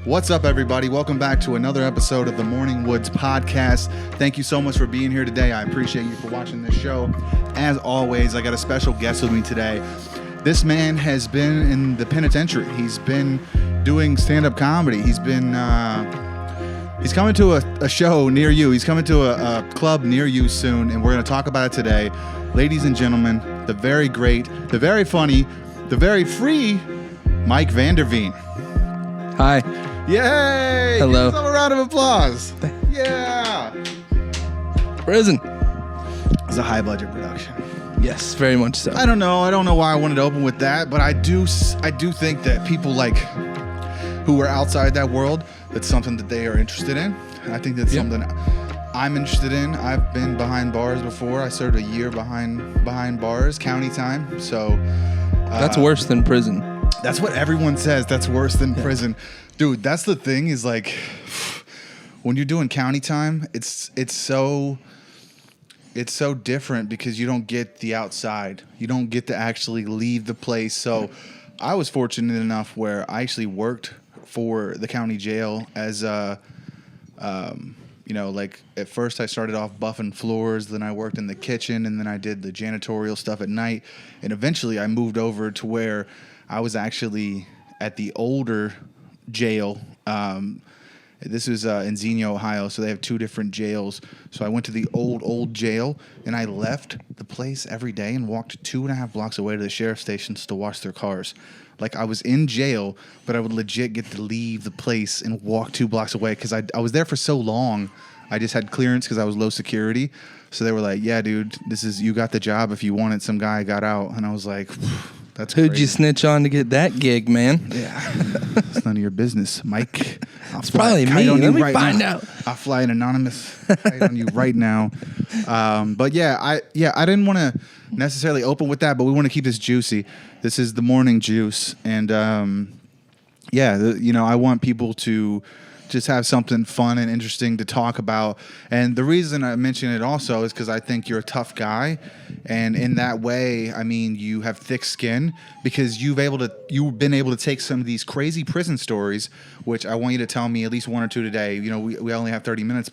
What's up, everybody? Welcome back to another episode of the Morning Woods Podcast. Thank you so much for being here today. I appreciate you for watching this show. As always, I got a special guest with me today. This man has been in the penitentiary. He's been doing stand-up comedy. He's coming to a show near you. He's coming to a club near you soon, and we're going to talk about it today. Ladies and gentlemen, the very great, the very funny, the very free Mike Vanderveen. Hi. Yay! Hello. Give yourself a round of applause. Yeah. Prison. It's a high budget production. Yes, very much so. I don't know why I wanted to open with that, but I do think that people like who are outside that world, that's something that they are interested in. I think that's something I'm interested in. I've been behind bars before. I served a year behind bars, county time. So that's worse than prison. That's what everyone says. That's worse than prison. Dude, that's the thing is like when you're doing county time, it's so different because you don't get the outside. You don't get to actually leave the place. So I was fortunate enough where I actually worked for the county jail as like at first I started off buffing floors, then I worked in the kitchen, and then I did the janitorial stuff at night. And eventually I moved over to where I was actually at the older jail. This was in Xenia, Ohio, so they have two different jails. So I went to the old jail, and I left the place every day and walked 2.5 blocks away to the sheriff's stations to wash their cars. Like, I was in jail, but I would legit get to leave the place and walk 2 blocks away because I was there for so long. I just had clearance because I was low security. So they were like, yeah, dude, you got the job if you want it. Some guy got out. And I was like, that's Who'd crazy. you snitch on to get that gig, man? Yeah. It's none of your business, Mike. It's probably me. Let me find out. I'll fly an anonymous kite on you right now. But I didn't want to necessarily open with that, but we want to keep this juicy. This is the morning juice. And I want people to just have something fun and interesting to talk about. And the reason I mention it also is because I think you're a tough guy. And in that way, I mean, you have thick skin because you've been able to take some of these crazy prison stories, which I want you to tell me at least one or two today. You know, we only have 30 minutes,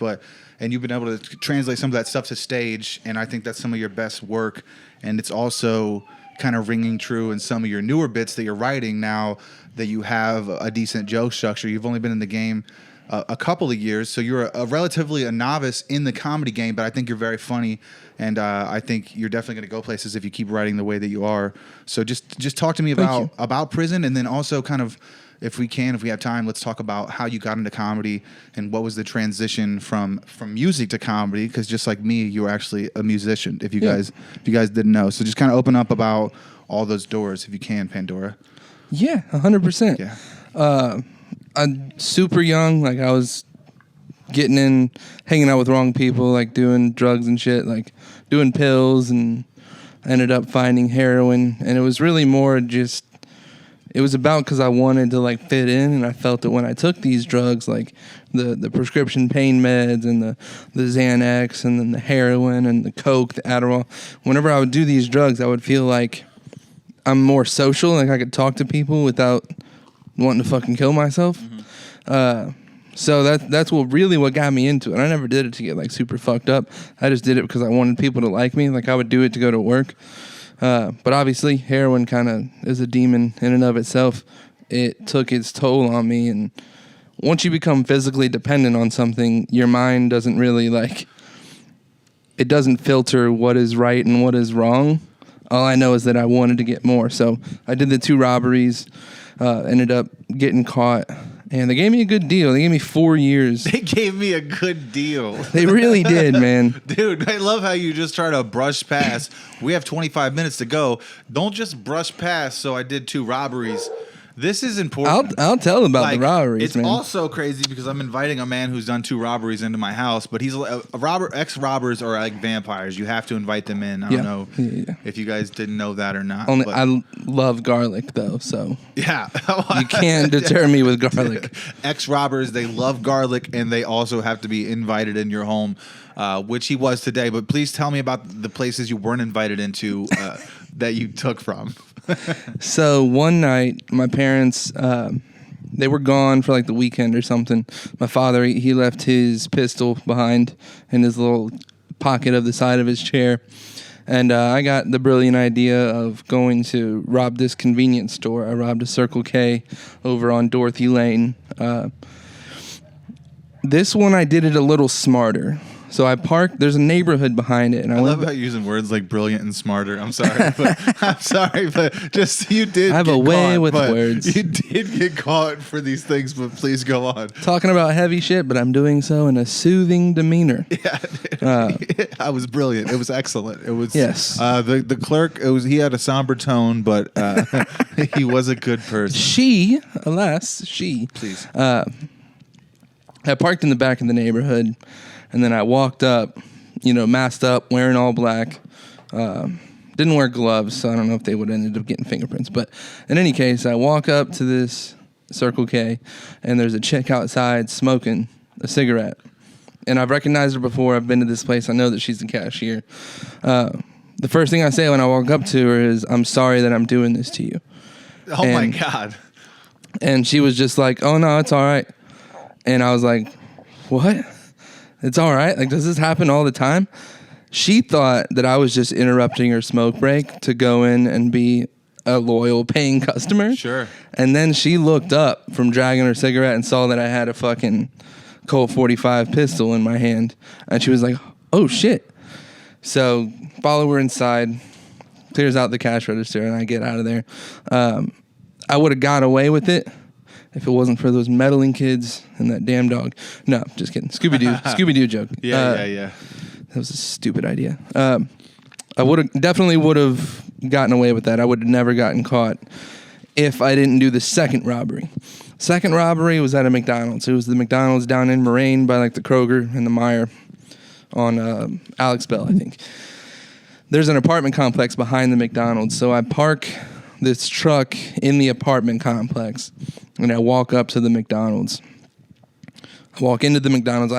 and you've been able to translate some of that stuff to stage. And I think that's some of your best work. And it's also kind of ringing true in some of your newer bits that you're writing now that you have a decent joke structure. You've only been in the game a couple of years, so you're relatively a novice in the comedy game, but I think you're very funny, and I think you're definitely going to go places if you keep writing the way that you are. So just talk to me about prison, and then also kind of, if we have time, let's talk about how you got into comedy and what was the transition from music to comedy, because just like me, you were actually a musician, if you guys didn't know. So just kind of open up about all those doors, if you can, Pandora. Yeah, 100%. Yeah. I'm super young. Like, I was hanging out with wrong people, like doing drugs and shit, like doing pills, and ended up finding heroin. And it was really more just, it was about because I wanted to like fit in, and I felt that when I took these drugs, like the prescription pain meds and the Xanax and then the heroin and the Coke, the Adderall, whenever I would do these drugs, I would feel like I'm more social, like I could talk to people without wanting to fucking kill myself. Mm-hmm. So that's what got me into it. I never did it to get like super fucked up. I just did it because I wanted people to like me. Like, I would do it to go to work. But obviously heroin kind of is a demon in and of itself. It took its toll on me. And once you become physically dependent on something, your mind doesn't really it doesn't filter what is right and what is wrong. All I know is that I wanted to get more. So I did the 2 robberies. Ended up getting caught, and they gave me a good deal. They gave me 4 years. They gave me a good deal. They really did, man. Dude, I love how you just try to brush past. We have 25 minutes to go. Don't just brush past, so I did 2 robberies. This is important. I'll tell them about the robberies, it's man. It's also crazy because I'm inviting a man who's done 2 robberies into my house, but he's ex-robbers are like vampires. You have to invite them in. I don't know if you guys didn't know that or not. I love garlic, though, so yeah, you can't deter me with garlic. Ex-robbers, they love garlic, and they also have to be invited in your home, which he was today. But please tell me about the places you weren't invited into that you took from. So one night, my parents they were gone for like the weekend or something. My father, he left his pistol behind in his little pocket of the side of his chair. And I got the brilliant idea of going to rob this convenience store. I robbed a Circle K over on Dorothy Lane. This one I did it a little smarter. So I parked. There's a neighborhood behind it, and I love how you're using words like brilliant and smarter. I'm sorry, but just you did. I have a way with words. You did get caught for these things, but please go on. Talking about heavy shit, but I'm doing so in a soothing demeanor. Yeah, I was brilliant. It was excellent. It was yes. The clerk. He had a somber tone, but he was a good person. She. Please. I parked in the back of the neighborhood. And then I walked up, masked up, wearing all black. Didn't wear gloves, so I don't know if they would have ended up getting fingerprints. But in any case, I walk up to this Circle K, and there's a chick outside smoking a cigarette. And I've recognized her before. I've been to this place. I know that she's the cashier. The first thing I say when I walk up to her is, "I'm sorry that I'm doing this to you." Oh, my God. And she was just like, "Oh, no, it's all right." And I was like, "What? It's all right? Like, does this happen all the time?" She thought that I was just interrupting her smoke break to go in and be a loyal paying customer. Sure. And then she looked up from dragging her cigarette and saw that I had a fucking Colt 45 pistol in my hand. And she was like, "Oh, shit." So follow her inside, clears out the cash register, and I get out of there. I would have got away with it if it wasn't for those meddling kids and that damn dog. No, just kidding. Scooby-Doo joke. Yeah. That was a stupid idea. I definitely would have gotten away with that. I would have never gotten caught if I didn't do the second robbery. Second robbery was at a McDonald's. It was the McDonald's down in Moraine by like the Kroger and the Meijer on Alex Bell, I think. There's an apartment complex behind the McDonald's, so I park this truck in the apartment complex. And I walk up to the McDonald's. I walk into the McDonald's.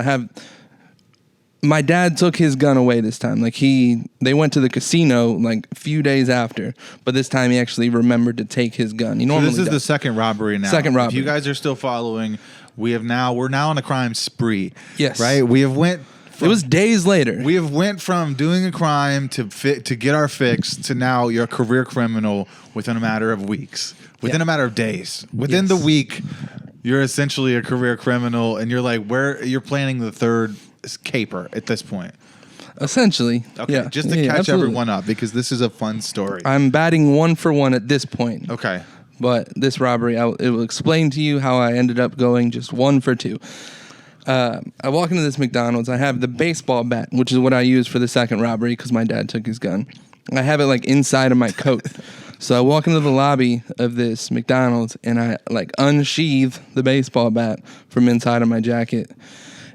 My dad took his gun away this time. Like they went to the casino like a few days after, but this time he actually remembered to take his gun. So this is the second robbery now. Second robbery. If you guys are still following, we're now on a crime spree. Yes. Right? It was days later. We have went from doing a crime to get our fix to now you're a career criminal within a matter of weeks. Within a matter of days. Within the week, you're essentially a career criminal, and you're like, you're planning the third caper at this point. Essentially. Okay, yeah. just to catch everyone up, because this is a fun story. I'm batting 1 for 1 at this point. Okay. But this robbery, it will explain to you how I ended up going just 1 for 2. I walk into this McDonald's. I have the baseball bat, which is what I used for the second robbery because my dad took his gun. I have it like inside of my coat. So I walk into the lobby of this McDonald's and I like unsheath the baseball bat from inside of my jacket.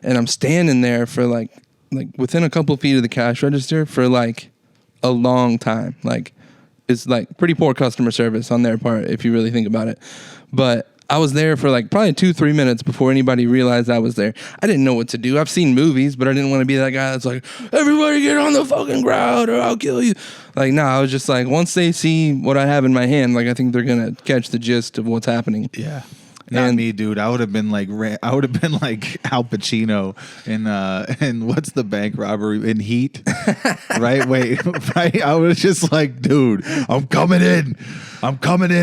And I'm standing there for like within a couple feet of the cash register for like a long time. Like it's like pretty poor customer service on their part if you really think about it. But I was there for like probably 2-3 minutes before anybody realized I was there. I didn't know what to do. I've seen movies, but I didn't want to be that guy that's like, "Everybody get on the fucking ground or I'll kill you." Like, no, I was just like, once they see what I have in my hand, like I think they're going to catch the gist of what's happening. Yeah. Not me, dude. I would have been like Al Pacino in what's the bank robbery in Heat, right? Right. I was just like, dude, I'm coming in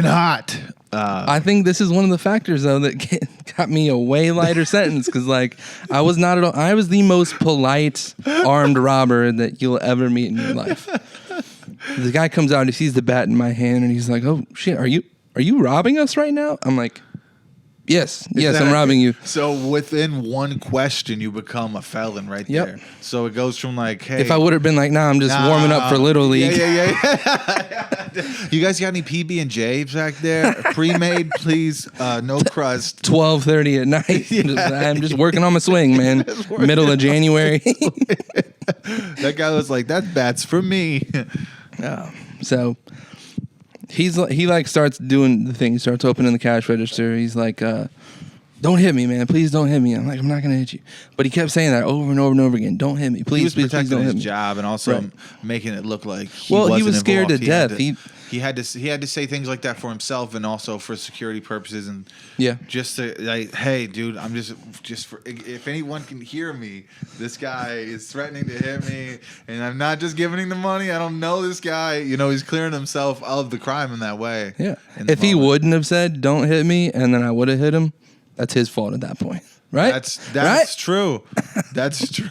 hot. I think this is one of the factors though that got me a way lighter sentence because like I was not at all. I was the most polite armed robber that you'll ever meet in your life. The guy comes out, he sees the bat in my hand, and he's like, "Oh shit, are you robbing us right now?" I'm like, Yes, exactly. I'm robbing you. So within one question, you become a felon right there. So it goes from like, hey. If I would have been like, I'm just warming up for Little League. Yeah. You guys got any PB&J back there? Pre-made, please. No crust. 12:30 at night. I'm just working on my swing, man. Middle of January. That guy was like, that bat's for me. So he starts doing the thing. He starts opening the cash register. He's like, don't hit me, man. Please don't hit me. I'm like, I'm not going to hit you. But he kept saying that over and over and over again. Don't hit me. Please, he was please protecting don't hit his me. job and also Right. making it look like he was scared to death. He had to say things like that for himself and also for security purposes and Yeah. just to like, hey, dude, I'm just for if anyone can hear me, this guy is threatening to hit me, and I'm not just giving him the money. I don't know this guy. You know, he's clearing himself of the crime in that way. Yeah. If he wouldn't have said, don't hit me, and then I would have hit him, that's his fault at that point. Right? That's right? true. That's true.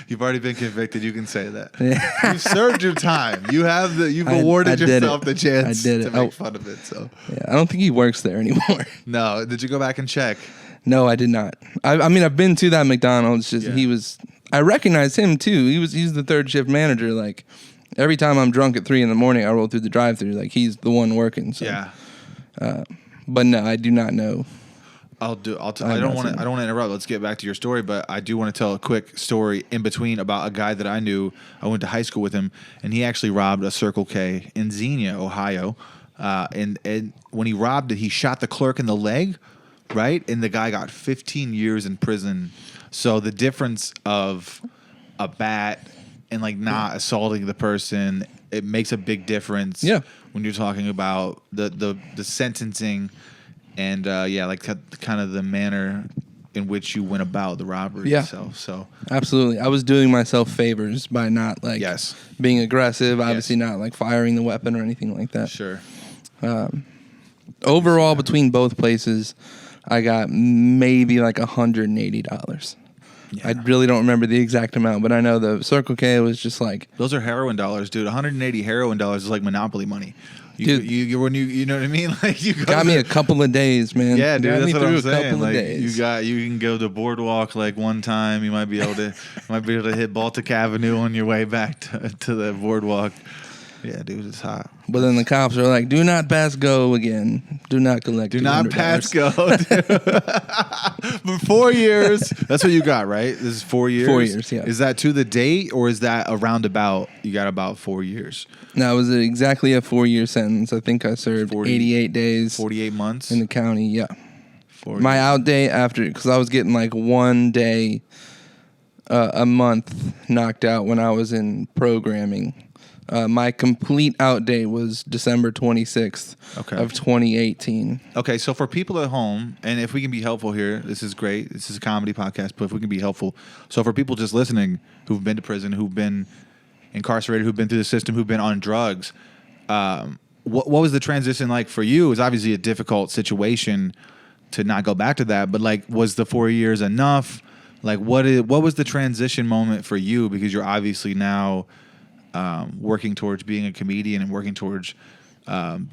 You've already been convicted. You can say that. Yeah. You've served your time. You've awarded yourself the chance to make fun of it. So yeah, I don't think he works there anymore. No. Did you go back and check? No, I did not. I mean, I've been to that McDonald's. Just he was. I recognized him too. He's the third shift manager. Like every time I'm drunk at 3 a.m, I roll through the drive-thru. Like he's the one working. So. Yeah. But no, I do not know. I don't want to interrupt. Let's get back to your story, but I do want to tell a quick story in between about a guy that I knew. I went to high school with him, and he actually robbed a Circle K in Xenia, Ohio. And when he robbed it, he shot the clerk in the leg, right? And the guy got 15 years in prison. So the difference of a bat and like not assaulting the person, it makes a big difference. Yeah. When you're talking about the sentencing. And like kind of the manner in which you went about the robbery itself. So absolutely, I was doing myself favors by not being aggressive. Obviously, not like firing the weapon or anything like that. Sure. Overall, between both places, I got maybe like $180. Yeah. I really don't remember the exact amount, but I know the Circle K was just like those are heroin dollars, dude. 180 heroin dollars is like Monopoly money. Dude, you know what I mean? Like you got me a couple of days, man. Yeah, dude, that's what I'm saying. Like days. you can go to Boardwalk like one time. You might be able to hit Baltic Avenue on your way back to the Boardwalk. Yeah, dude, it's hot. But then the cops are like, "Do not pass go again. Do not collect. Do not pass go." For 4 years, that's what you got, right? This is 4 years. 4 years, yeah. Is that to the date, or is that a roundabout? You got about 4 years. No, it was exactly a 4-year sentence. I think I served 88 days, 48 months in the county. Yeah, my out day after, because I was getting like 1 day a month knocked out when I was in programming. My complete out day was December 26th of 2018. Okay, so for people at home, and if we can be helpful here, this is great. This is a comedy podcast, but if we can be helpful. So for people just listening who've been to prison, who've been incarcerated, who've been through the system, who've been on drugs, what was the transition like for you? It was obviously a difficult situation to not go back to that, but like, was the 4 years enough? Like, what was the transition moment for you? Because you're obviously now working towards being a comedian and working towards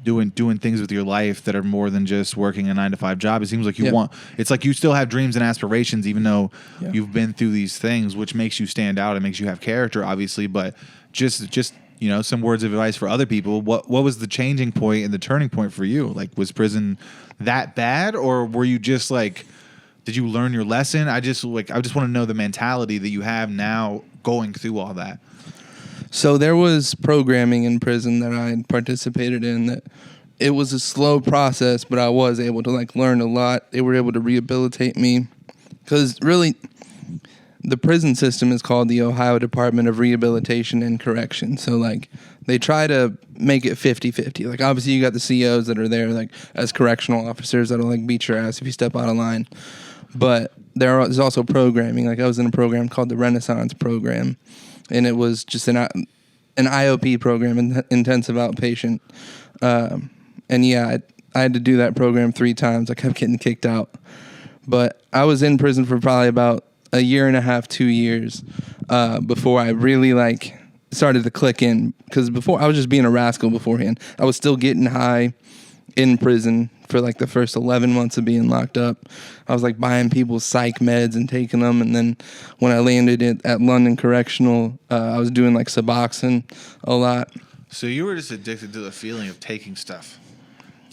doing things with your life that are more than just working a 9-to-5 job. It seems like it's like you still have dreams and aspirations, even though you've been through these things, which makes you stand out. It makes you have character, obviously, but just some words of advice for other people. What was the changing point and the turning point for you? Like, was prison that bad, or were you just like, did you learn your lesson? I just want to know the mentality that you have now going through all that. So there was programming in prison that I had participated in. That it was a slow process, but I was able to like learn a lot. They were able to rehabilitate me, because really, the prison system is called the Ohio Department of Rehabilitation and Correction. So like they try to make it 50-50. Like obviously you got the COs that are there like as correctional officers that'll like beat your ass if you step out of line. But there's also programming. Like I was in a program called the Renaissance Program. And it was just an IOP program, intensive outpatient. And yeah, I had to do that program 3 times. I kept getting kicked out. But I was in prison for probably about a year and a half, 2 years before I really like started to click in. Because before I was just being a rascal beforehand. I was still getting high in prison for like the first 11 months of being locked up. I was like buying people's psych meds and taking them. And then when I landed at London Correctional, I was doing like Suboxone a lot. So you were just addicted to the feeling of taking stuff.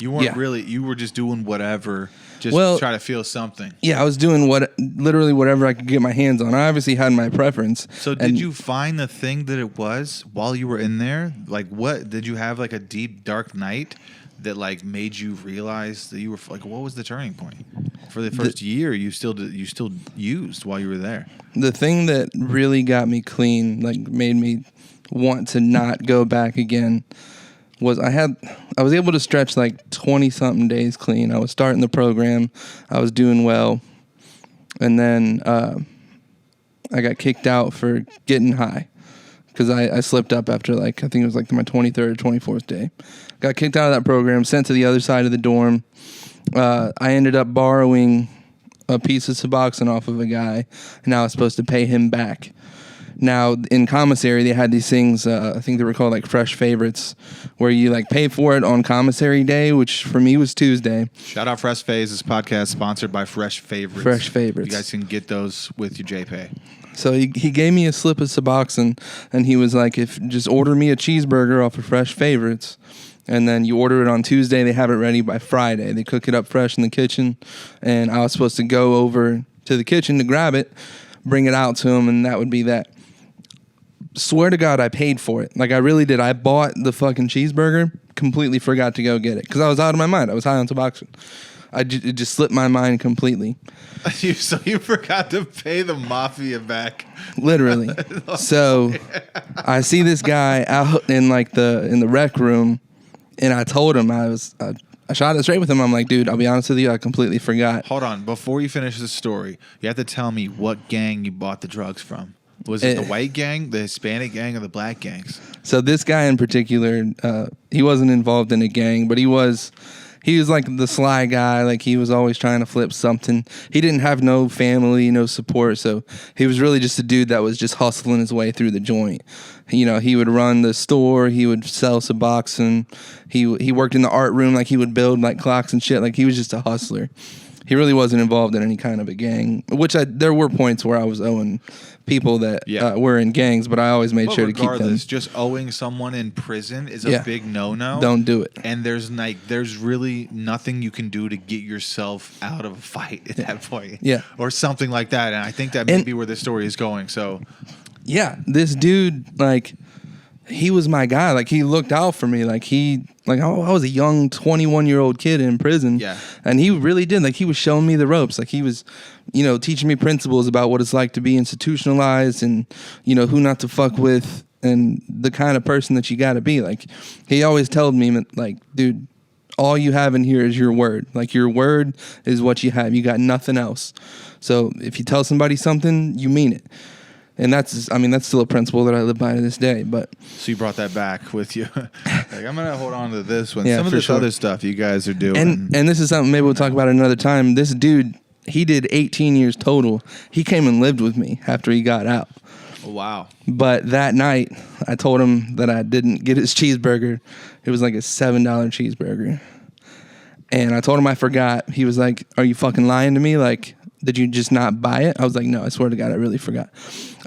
You weren't really, you were just doing whatever, just try to feel something. Yeah, I was doing literally whatever I could get my hands on. I obviously had my preference. So did you find the thing that it was while you were in there? Like what, did you have like a deep dark night that like made you realize that you were like, what was the turning point? For the first year, you still used while you were there. The thing that really got me clean, like made me want to not go back again, was I was able to stretch like 20 something days clean. I was starting the program, I was doing well, and then I got kicked out for getting high because I slipped up after like, I think it was like my 23rd or 24th day. Got kicked out of that program, sent to the other side of the dorm. I ended up borrowing a piece of Suboxone off of a guy, and now I was supposed to pay him back. Now, in commissary, they had these things, I think they were called like fresh favorites, where you like pay for it on commissary day, which for me was Tuesday. Shout out Fresh Phase. This podcast sponsored by Fresh Favorites. Fresh Favorites. You guys can get those with your JPay. So he gave me a slip of Suboxone, and he was like, "If just order me a cheeseburger off of Fresh Favorites, and then you order it on Tuesday, they have it ready by Friday. They cook it up fresh in the kitchen." And I was supposed to go over to the kitchen to grab it, bring it out to him, and that would be that. Swear to God, I paid for it. Like, I really did. I bought the fucking cheeseburger, completely forgot to go get it because I was out of my mind. I was high on Suboxone. It just slipped my mind completely. So you forgot to pay the mafia back. Literally. So I see this guy out in like in the rec room, and I told him I shot it straight with him. I'm like, dude, I'll be honest with you, I completely forgot. Hold on, before you finish the story, you have to tell me what gang you bought the drugs from. Was it the white gang, the Hispanic gang, or the black gangs? So this guy in particular, he wasn't involved in a gang, but he was like the sly guy. Like, he was always trying to flip something. He didn't have no family, no support, so he was really just a dude that was just hustling his way through the joint. You know, he would run the store, he would sell Suboxone, he worked in the art room, like he would build like clocks and shit. Like, he was just a hustler. He really wasn't involved in any kind of a gang, which there were points where I was owing people that were in gangs, but I always made sure to keep them. Regardless, just owing someone in prison is a big no-no. Don't do it. And there's really nothing you can do to get yourself out of a fight at that point. Yeah. Or something like that. And I think that may be where this story is going. So, yeah, this dude, like, he was my guy. Like, he looked out for me. Like, I was a young 21-year-old kid in prison. Yeah. And he really did. Like, he was showing me the ropes. Like, he was, teaching me principles about what it's like to be institutionalized and, who not to fuck with and the kind of person that you got to be. Like, he always told me, like, dude, all you have in here is your word. Like, your word is what you have. You got nothing else. So if you tell somebody something, you mean it. And that's still a principle that I live by to this day. But so you brought that back with you. Like, I'm gonna hold on to this one. Yeah, some of this other stuff you guys are doing, and this is something maybe we'll talk about another time. This dude, he did 18 years total. He came and lived with me after he got out. Wow. But that night, I told him that I didn't get his cheeseburger. It was like a $7 cheeseburger, and I told him I forgot. He was like, "Are you fucking lying to me? Like, did you just not buy it?" I was like, "No, I swear to God, I really forgot."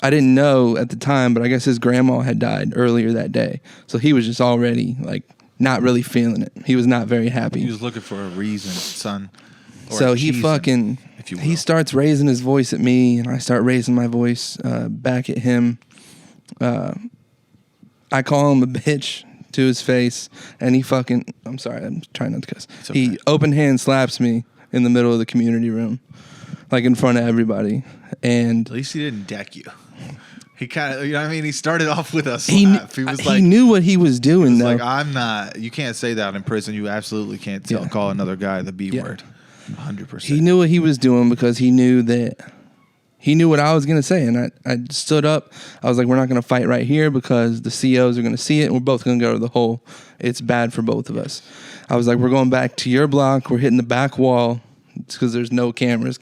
I didn't know at the time, but I guess his grandma had died earlier that day. So he was just already, like, not really feeling it. He was not very happy. He was looking for a reason, son. So he he starts raising his voice at me, and I start raising my voice back at him. I call him a bitch to his face, and I'm sorry, I'm trying not to cuss. Okay. He open hand slaps me in the middle of the community room, like in front of everybody. And at least he didn't deck you. He kind of, he started off with a slap. He was like, he knew what he was doing. Like, I'm not. You can't say that in prison. You absolutely can't call another guy the B word. 100%. He knew what he was doing because he knew what I was gonna say, and I stood up. I was like, "We're not gonna fight right here because the COs are gonna see it, and we're both gonna go to the hole. It's bad for both of us." I was like, "We're going back to your block. We're hitting the back wall." It's because there's no cameras.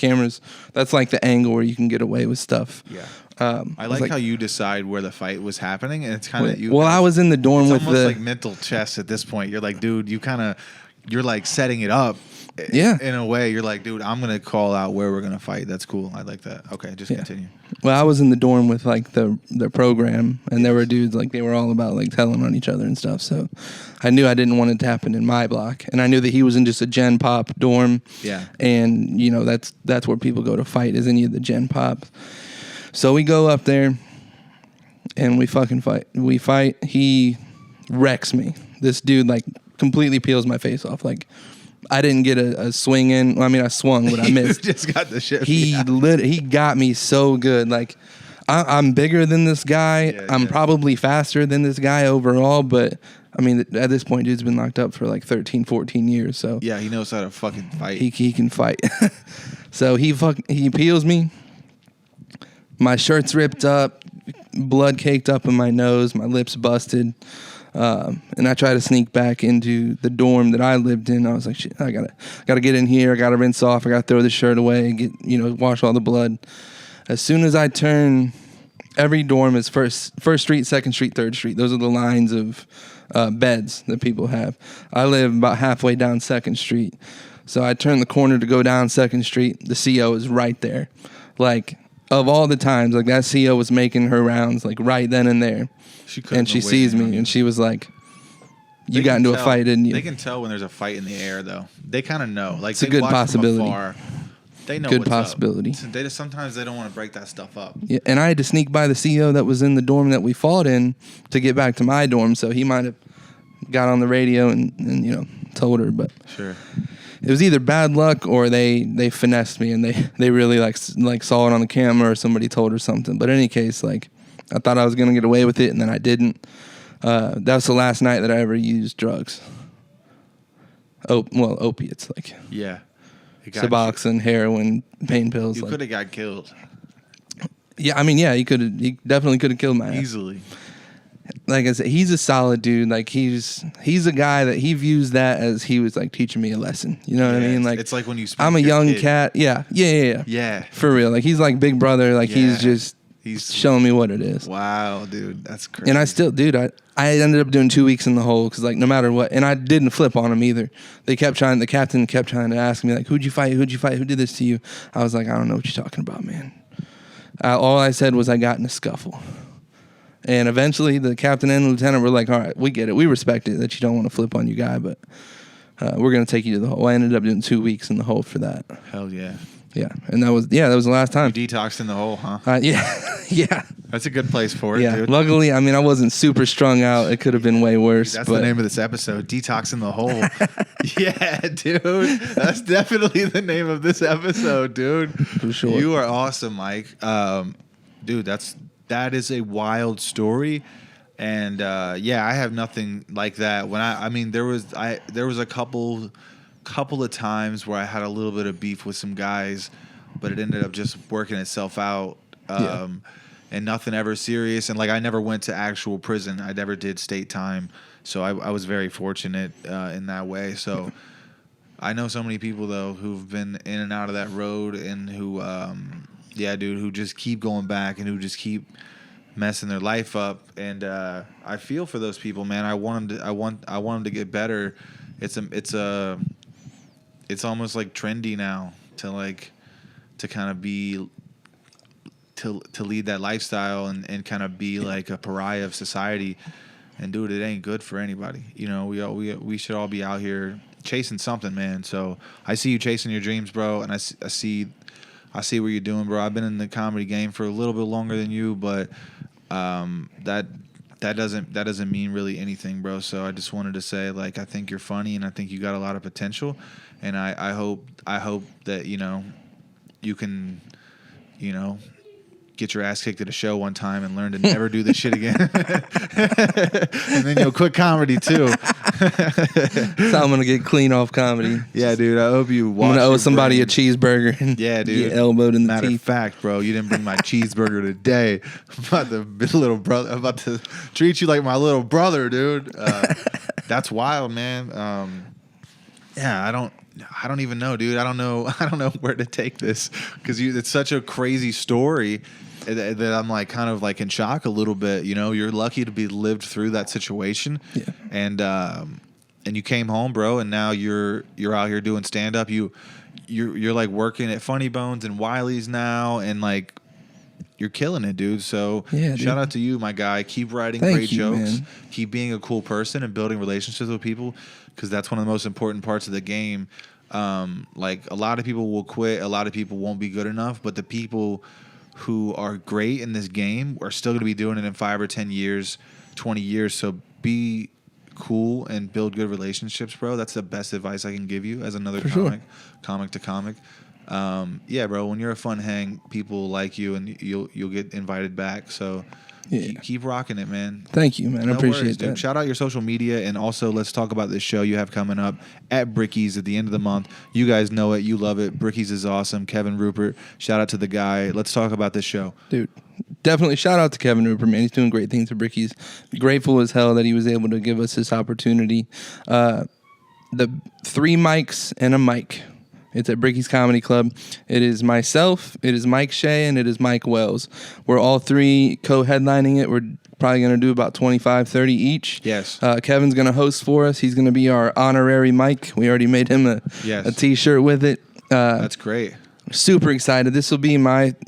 That's like the angle where you can get away with stuff. Yeah. I like how you decide where the fight was happening, and it's kind of you. Well, I was in the dorm with almost like mental chess at this point. You're like, dude, you're like setting it up. Yeah. In a way, you're like, dude, I'm gonna call out where we're gonna fight. That's cool. I like that. Okay, just continue. Well, I was in the dorm with like the program, and there were dudes like they were all about like telling on each other and stuff. So I knew I didn't want it to happen in my block, and I knew that he was in just a Gen Pop dorm. Yeah. And that's where people go to fight, is any of the Gen Pops. So we go up there, and we fucking fight. We fight. He wrecks me. This dude like completely peels my face off. Like, I didn't get a swing in. Well, I mean, I swung, but I missed. Just got the shit. He got me so good. Like, I'm bigger than this guy. Yeah, I'm probably faster than this guy overall, but I mean, at this point, dude's been locked up for like 13, 14 years. So yeah, he knows how to fucking fight. He can fight. So he peels me. My shirt's ripped up, blood caked up in my nose, my lips busted. And I tried to sneak back into the dorm that I lived in. I was like, shit, I gotta get in here. I gotta rinse off. I gotta throw the shirt away and wash all the blood. As soon as I turn, every dorm is first street, second street, third street. Those are the lines of beds that people have. I live about halfway down Second Street. So I turn the corner to go down Second Street. The CO is right there. Like, of all the times, like, that CO was making her rounds, like, right then and there. And she sees me, and she was like, you got into a fight, didn't you? They can tell when there's a fight in the air, though. They kind of know. Like, it's a good possibility. They know good what's possibility. Up. Sometimes they don't want to break that stuff up. Yeah, and I had to sneak by the CO that was in the dorm that we fought in to get back to my dorm, so he might have got on the radio and told her, but sure. It was either bad luck or they finessed me and they really like saw it on the camera or somebody told her something. But in any case, like, I thought I was gonna get away with it and then I didn't. That was the last night that I ever used drugs. Opiates, like Suboxone, heroin, pain pills. You could have got killed. Yeah, I mean, yeah, he definitely could have killed my ass. Easily. Like I said, he's a solid dude. Like, he's a guy that he views that as he was like teaching me a lesson. You know what I mean? Like, it's like when you speak I'm a young kid. cat. Yeah. For real. Like, he's like big brother. Like, he's showing me what it is. Wow, dude, that's crazy. And I ended up doing 2 weeks in the hole because, like, no matter what, and I didn't flip on him either. The captain kept trying to ask me, like, who'd you fight? Who did this to you? I was like, I don't know what you're talking about, man. All I said was I got in a scuffle. And eventually the captain and the lieutenant were like, all right, we get it. We respect it that you don't want to flip on your guy, but we're going to take you to the hole. I ended up doing 2 weeks in the hole for that. Hell yeah. Yeah. And that was the last time. You detoxed in the hole, huh? Yeah. That's a good place for it, dude. Luckily, I mean, I wasn't super strung out. It could have been way worse. That's the name of this episode, Detox in the Hole. Yeah, dude. That's definitely the name of this episode, dude. For sure. You are awesome, Mike. Dude, that is a wild story. And I have nothing like that. When there was a couple of times where I had a little bit of beef with some guys, but it ended up just working itself out. And nothing ever serious. And like, I never went to actual prison. I never did state time. So I was very fortunate in that way. So I know so many people though who've been in and out of that road and who who just keep going back and who just keep messing their life up. And I feel for those people, man. I want them to get better. It's almost like trendy now to kind of be to lead that lifestyle and kind of be like a pariah of society. And dude, it ain't good for anybody. We should all be out here chasing something, man. So I see you chasing your dreams, bro, and I see what you're doing, bro. I've been in the comedy game for a little bit longer than you, but that doesn't mean really anything, bro. So I just wanted to say, like, I think you're funny and I think you got a lot of potential, and I hope that you can get your ass kicked at a show one time and learn to never do this shit again. And then you'll quit comedy too. So I'm gonna get clean off comedy. Yeah, dude. I hope you. I'm gonna owe somebody a cheeseburger. And yeah, dude. Get elbowed in the teeth. Matter of fact, bro, you didn't bring my cheeseburger today. I'm about to treat you like my little brother, dude. That's wild, man. Yeah, I don't even know, dude. I don't know where to take this because it's such a crazy story that I'm like kind of like in shock a little bit. You're lucky to be lived through that situation. Yeah. And you came home, bro, and now you're out here doing stand up. You're like working at Funny Bones and Wiley's now, and like you're killing it, dude. So shout out to you, my guy. Keep writing great jokes. Man. Keep being a cool person and building relationships with people, because that's one of the most important parts of the game. Like, a lot of people will quit. A lot of people won't be good enough. But the people who are great in this game are still going to be doing it in 5 or 10 years, 20 years. So be cool and build good relationships, bro, that's the best advice I can give you as another comic to comic. Yeah, bro, when you're a fun hang, people like you and you'll get invited back. So keep rocking it, man. Thank you, man. I appreciate that. Dude. Shout out your social media, and also let's talk about this show you have coming up at Bricky's at the end of the month. You guys know it. You love it. Bricky's is awesome. Kevin Rupert, shout out to the guy. Let's talk about this show. Dude, definitely shout out to Kevin Rupert, man. He's doing great things at Bricky's. Grateful as hell that he was able to give us this opportunity. The 3 mics and a mic. It's at Bricky's Comedy Club. It is myself, it is Mike Shea, and it is Mike Wells. We're all 3 co-headlining it. We're probably going to do about 25, 30 each. Yes. Kevin's going to host for us. He's going to be our honorary Mike. We already made him a T-shirt with it. That's great. Super excited. This will be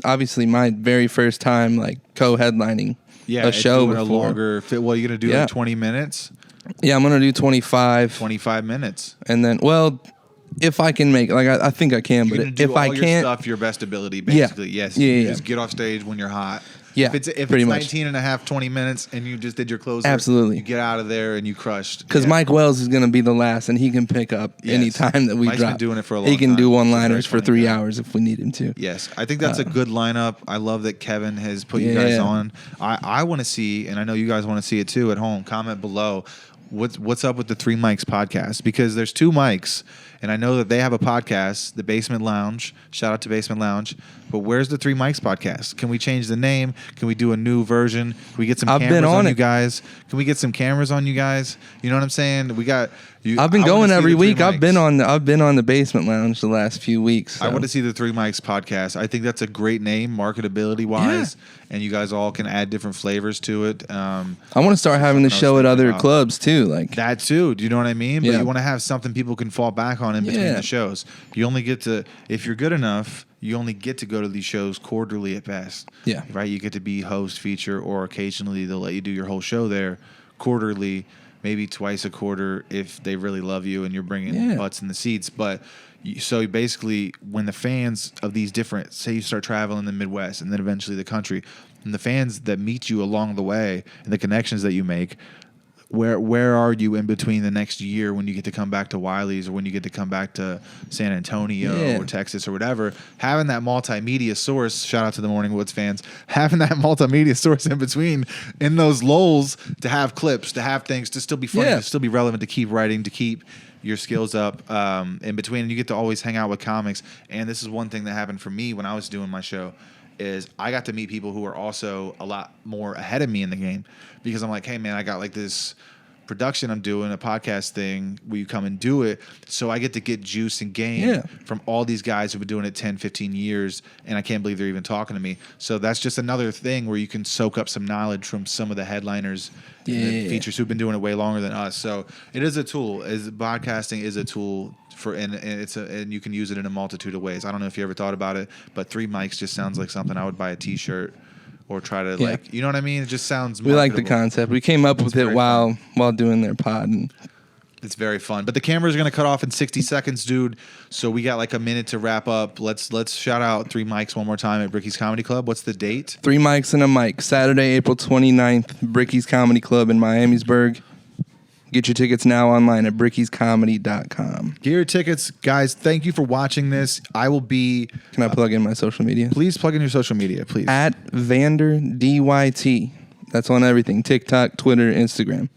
obviously my very first time like co-headlining a show before. A longer fit. What are you going to do, like 20 minutes? Yeah, I'm going to do 25. 25 minutes. And then, if I can make it, like I think I can, but if I can't, stuff your best ability, basically. Yes. Just get off stage when you're hot. Yeah. If it's 19 and a half, 20 minutes, and you just did your closer, absolutely, you get out of there and you crushed. Because Mike Wells is going to be the last, and he can pick up any time that we Mike's drop. Been doing it for a long time. He can do one-liners for 3 hours if we need him to. Yes, I think that's a good lineup. I love that Kevin has put you guys on. I want to see, and I know you guys want to see it too at home. Comment below. What's up with the 3 Mics podcast? Because there's 2 mics, and I know that they have a podcast, the Basement Lounge. Shout out to Basement Lounge. But where's the 3 Mics podcast? Can we change the name? Can we do a new version? Can we get some cameras on you guys? Can we get some cameras on you guys? You know what I'm saying? We got. I've been going every week. I've been on the Basement Lounge the last few weeks. So. I want to see the 3 Mics podcast. I think that's a great name, marketability wise, and you guys all can add different flavors to it. I want to start having the show at other clubs too, like that too. Do you know what I mean? But you want to have something people can fall back on in between the shows. You only get to, if you're good enough, you only get to go to these shows quarterly at best. Yeah. Right? You get to be host, feature, or occasionally they'll let you do your whole show there quarterly, maybe twice a quarter if they really love you and you're bringing butts in the seats. But so basically, when the fans of these different, say you start traveling in the Midwest and then eventually the country, and the fans that meet you along the way and the connections that you make, where are you in between the next year when you get to come back to Wiley's or when you get to come back to San Antonio or Texas or whatever? Having that multimedia source, shout out to the Morning Woods fans, having that multimedia source in between, in those lulls, to have clips, to have things, to still be funny, to still be relevant, to keep writing, to keep your skills up in between. And you get to always hang out with comics. And this is one thing that happened for me when I was doing my show, is I got to meet people who are also a lot more ahead of me in the game, because I'm like, hey man, I got like this production I'm doing, a podcast thing, will you come and do it? So I get to get juice and game from all these guys who've been doing it 10, 15 years, and I can't believe they're even talking to me. So that's just another thing where you can soak up some knowledge from some of the headliners and the features who've been doing it way longer than us. So it is a tool. Podcasting is a tool for, and you can use it in a multitude of ways. I don't know if you ever thought about it, but 3 Mics just sounds like something I would buy a t-shirt or try to like, you know what I mean? It just sounds We like the concept. We came up with it while doing their pod. And it's very fun. But the cameras are going to cut off in 60 seconds, dude. So we got like a minute to wrap up. Let's shout out 3 Mics one more time at Bricky's Comedy Club. What's the date? 3 Mics and a mic. Saturday, April 29th, Bricky's Comedy Club in Miamisburg. Get your tickets now online at brickyscomedy.com. Get your tickets. Guys, thank you for watching this. I will be... Can I plug in my social media? Please plug in your social media, please. At VanderDYT. That's on everything. TikTok, Twitter, Instagram.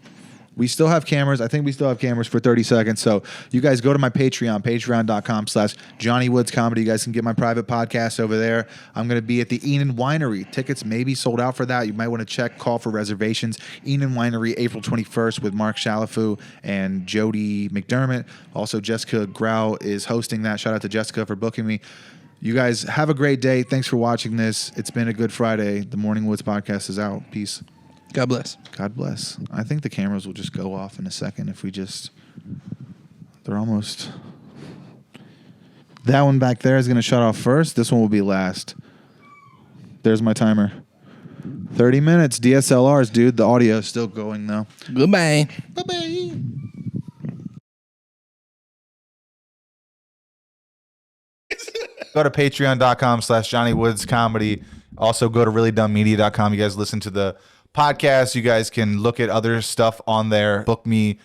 We still have cameras. I think we still have cameras for 30 seconds. So you guys go to my Patreon, patreon.com/Johnny Woods Comedy. You guys can get my private podcast over there. I'm going to be at the Enon Winery. Tickets may be sold out for that. You might want to call for reservations. Enon Winery, April 21st with Mark Shalafu and Jody McDermott. Also, Jessica Grau is hosting that. Shout out to Jessica for booking me. You guys have a great day. Thanks for watching this. It's been a good Friday. The Morning Woods podcast is out. Peace. God bless. God bless. I think the cameras will just go off in a second if we just... They're almost... That one back there is going to shut off first. This one will be last. There's my timer. 30 minutes. DSLRs, dude. The audio is still going, though. Goodbye. Bye-bye. Go to patreon.com/Johnny Woods Comedy. Also go to reallydumbmedia.com. You guys listen to the podcast. You guys can look at other stuff on there. Book me